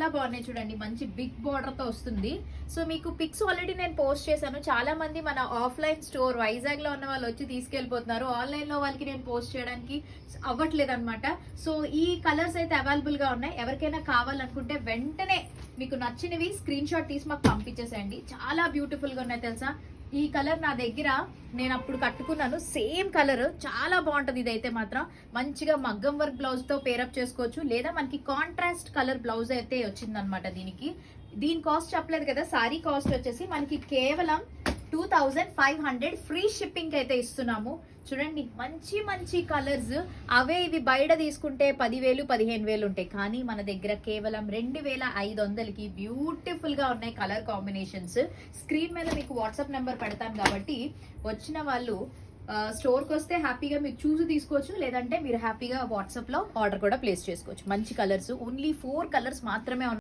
చాలా బాగున్నాయి చూడండి, మంచి బిగ్ బార్డర్ తో వస్తుంది. సో మీకు పిక్స్ ఆల్రెడీ నేను పోస్ట్ చేశాను. చాలా మంది మన ఆఫ్లైన్ స్టోర్ వైజాగ్ లో ఉన్న వాళ్ళు వచ్చి తీసుకెళ్లిపోతున్నారు. ఆన్లైన్ లో వాళ్ళకి నేను పోస్ట్ చేయడానికి అవ్వట్లేదు అనమాట. సో ఈ కలర్స్ అయితే అవైలబుల్ గా ఉన్నాయి. ఎవరికైనా కావాలనుకుంటే వెంటనే మీకు నచ్చినవి స్క్రీన్ షాట్ తీసి మాకు పంపించేసేయండి. చాలా బ్యూటిఫుల్ గా ఉన్నాయి తెలుసా. ఈ కలర్ నా దగ్గర నేను అప్పుడు కట్టుకున్నాను, సేమ్ కలర్, చాలా బాగుంటది. ఇదైతే మాత్రం మంచిగా మగ్గం వర్క్ బ్లౌజ్ తో పేరప్ చేసుకోవచ్చు, లేదా మనకి కాంట్రాస్ట్ కలర్ బ్లౌజ్ అయితే వచ్చిందనమాట. దీని కాస్ట్ చెప్పలేదు కదా. సారీ కాస్ట్ వచ్చేసి మనకి కేవలం 2500 ఫ్రీ షిప్పింగ్ అయితే ఇస్తున్నాము. చూడండి మంచి మంచి కలర్స్. అవే ఇవి బయట తీసుకుంటే 10,000 15,000 ఉంటాయి, కానీ మన దగ్గర కేవలం 2500కి బ్యూటిఫుల్ గా ఉన్నాయి కలర్ కాంబినేషన్స్. స్క్రీన్ మీద మీకు వాట్సాప్ నెంబర్ పెడతాను కాబట్టి వచ్చిన వాళ్ళు స్టోర్కి వస్తే హ్యాపీగా మీరు చూసి తీసుకోవచ్చు, లేదంటే మీరు హ్యాపీగా వాట్సాప్ లో ఆర్డర్ కూడా ప్లేస్ చేసుకోవచ్చు. మంచి కలర్స్, ఓన్లీ 4 కలర్స్ మాత్రమే ఉన్నాయి.